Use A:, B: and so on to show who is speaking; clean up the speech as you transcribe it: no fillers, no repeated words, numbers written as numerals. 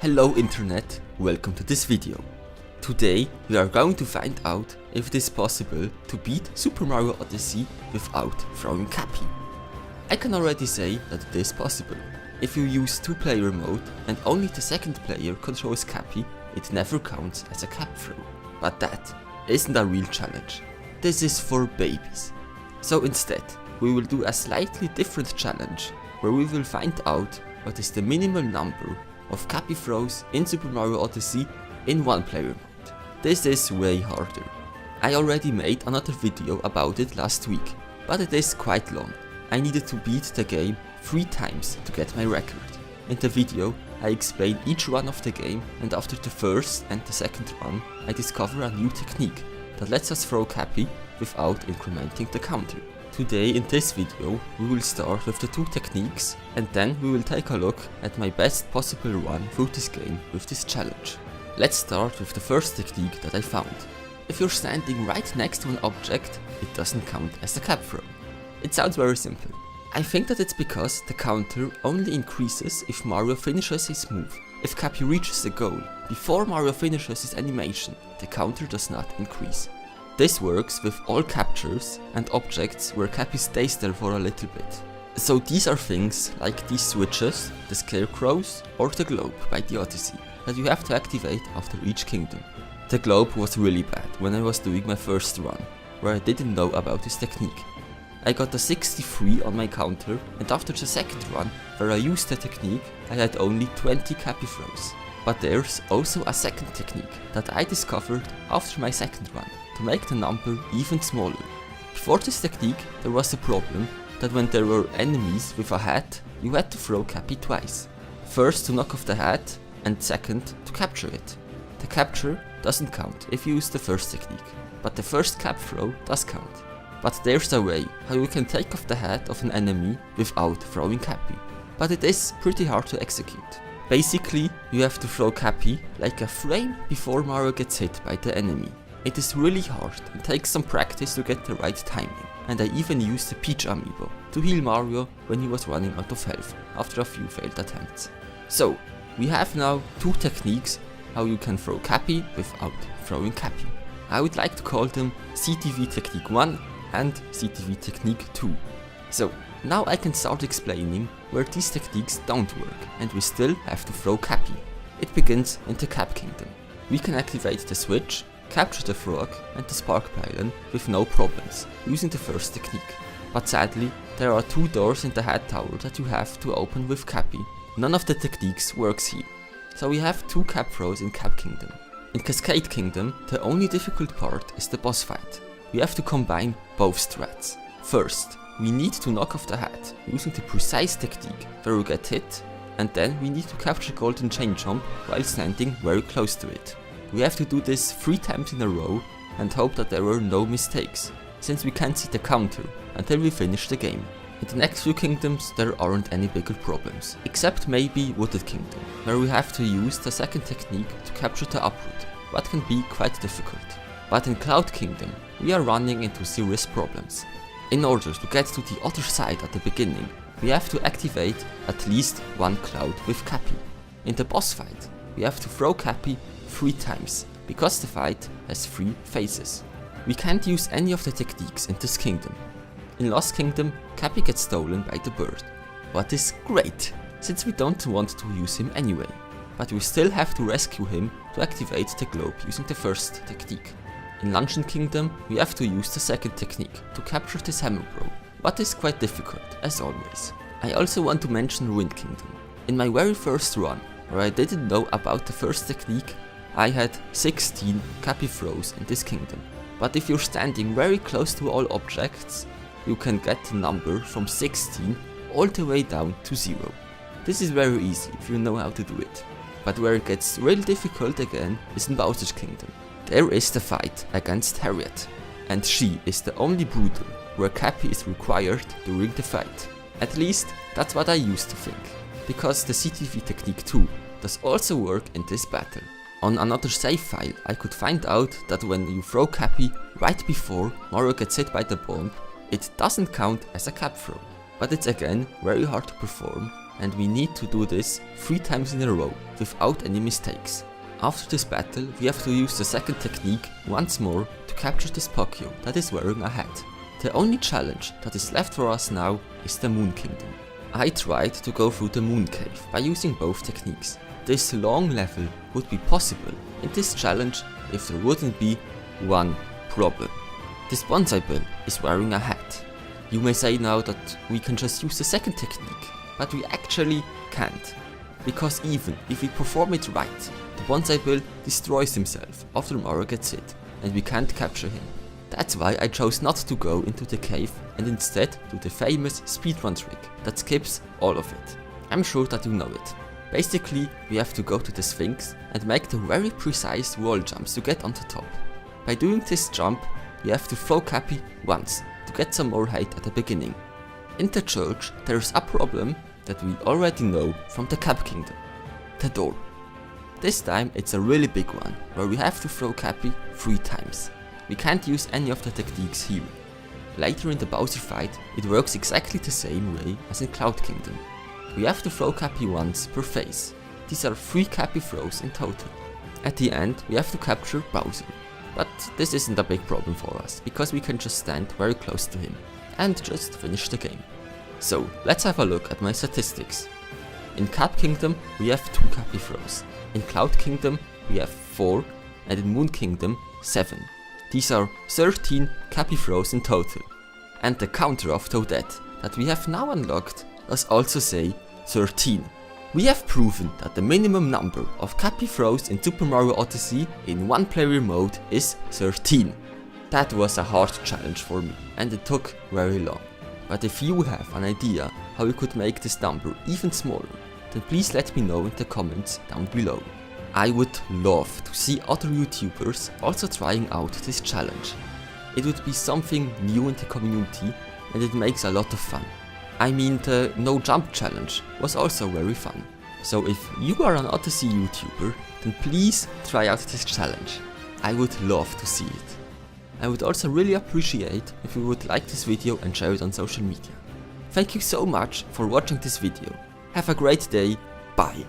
A: Hello Internet, welcome to this video. Today we are going to find out if it is possible to beat Super Mario Odyssey without throwing Cappy. I can already say that it is possible. If you use 2-player mode and only the second player controls Cappy, it never counts as a cap throw. But that isn't a real challenge. This is for babies. So instead, we will do a slightly different challenge where we will find out what is the minimal number of Cappy throws in Super Mario Odyssey in 1-player mode. This is way harder. I already made another video about it last week, but it is quite long. I needed to beat the game 3 times to get my record. In the video, I explain each run of the game, and after the first and the second run, I discover a new technique that lets us throw Cappy without incrementing the counter. Today in this video we will start with the 2 techniques and then we will take a look at my best possible run through this game with this challenge. Let's start with the first technique that I found. If you're standing right next to an object, it doesn't count as a cap throw. It sounds very simple. I think that it's because the counter only increases if Mario finishes his move. If Cappy reaches the goal before Mario finishes his animation, the counter does not increase. This works with all captures and objects where Cappy stays there for a little bit. So these are things like these switches, the scarecrows or the globe by the Odyssey that you have to activate after each kingdom. The globe was really bad when I was doing my first run, where I didn't know about this technique. I got a 63 on my counter, and after the second run, where I used the technique, I had only 20 Cappy throws. But there's also a second technique that I discovered after my second run, to make the number even smaller. Before this technique, there was a problem that when there were enemies with a hat, you had to throw Cappy twice. First to knock off the hat, and second to capture it. The capture doesn't count if you use the first technique, but the first cap throw does count. But there's a way how you can take off the hat of an enemy without throwing Cappy, but it is pretty hard to execute. Basically, you have to throw Cappy like a frame before Mario gets hit by the enemy. It is really hard and takes some practice to get the right timing, and I even used the Peach amiibo to heal Mario when he was running out of health after a few failed attempts. So, we have now 2 techniques how you can throw Cappy without throwing Cappy. I would like to call them CTV Technique 1 and CTV Technique 2. So, now I can start explaining where these techniques don't work and we still have to throw Cappy. It begins in the Cap Kingdom. We can activate the switch, capture the frog and the spark pylon with no problems, using the first technique. But sadly, there are 2 doors in the Hat Tower that you have to open with Cappy. None of the techniques works here. So we have 2 cap throws in Cap Kingdom. In Cascade Kingdom, the only difficult part is the boss fight. We have to combine both strats. First, we need to knock off the hat using the precise technique where we get hit, and then we need to capture Golden Chain Jump while standing very close to it. We have to do this 3 times in a row and hope that there were no mistakes, since we can't see the counter until we finish the game. In the next few kingdoms there aren't any bigger problems, except maybe Wooded Kingdom, where we have to use the second technique to capture the uproot, what can be quite difficult. But in Cloud Kingdom, we are running into serious problems. In order to get to the other side at the beginning, we have to activate at least 1 cloud with Cappy. In the boss fight, we have to throw Cappy 3 times, because the fight has 3 phases. We can't use any of the techniques in this kingdom. In Lost Kingdom, Cappy gets stolen by the bird. What is great, since we don't want to use him anyway. But we still have to rescue him to activate the globe using the first technique. In Luncheon Kingdom, we have to use the second technique to capture this Hammer Bro, but is quite difficult, as always. I also want to mention Ruined Kingdom. In my very first run, where I didn't know about the first technique, I had 16 Cappy throws in this kingdom. But if you're standing very close to all objects, you can get the number from 16 all the way down to 0. This is very easy if you know how to do it. But where it gets really difficult again is in Bowser's Kingdom. There is the fight against Harriet, and she is the only Brutal where Cappy is required during the fight. At least that's what I used to think, because the CTV Technique 2 does also work in this battle. On another save file I could find out that when you throw Cappy right before Mario gets hit by the bomb, it doesn't count as a cap throw. But it's again very hard to perform and we need to do this 3 times in a row without any mistakes. After this battle, we have to use the second technique once more to capture this Pokio that is wearing a hat. The only challenge that is left for us now is the Moon Kingdom. I tried to go through the Moon Cave by using both techniques. This long level would be possible in this challenge if there wouldn't be one problem. This Bonsai Bill is wearing a hat. You may say now that we can just use the second technique, but we actually can't. Because even if we perform it right, the Bonsai Bill destroys himself after Mario gets hit, and we can't capture him. That's why I chose not to go into the cave and instead do the famous speedrun trick that skips all of it. I'm sure that you know it. Basically, we have to go to the Sphinx and make the very precise wall jumps to get onto top. By doing this jump, we have to throw Cappy once to get some more height at the beginning. In the church, there is a problem that we already know from the Cap Kingdom. The door. This time it's a really big one, where we have to throw Cappy 3 times. We can't use any of the techniques here. Later in the Bowser fight, it works exactly the same way as in Cloud Kingdom. We have to throw Cappy once per phase. These are 3 Cappy throws in total. At the end, we have to capture Bowser. But this isn't a big problem for us, because we can just stand very close to him and just finish the game. So, let's have a look at my statistics. In Cap Kingdom, we have 2 Cappy throws. In Cloud Kingdom, we have 4, and in Moon Kingdom, 7. These are 13 Cappy throws in total. And the counter of Toadette that we have now unlocked does also say 13. We have proven that the minimum number of Cappy throws in Super Mario Odyssey in one player mode is 13. That was a hard challenge for me, and it took very long. But if you have an idea how we could make this number even smaller, then please let me know in the comments down below. I would love to see other YouTubers also trying out this challenge. It would be something new in the community and it makes a lot of fun. I mean, the no jump challenge was also very fun. So if you are an Odyssey YouTuber, then please try out this challenge. I would love to see it. I would also really appreciate if you would like this video and share it on social media. Thank you so much for watching this video. Have a great day, bye.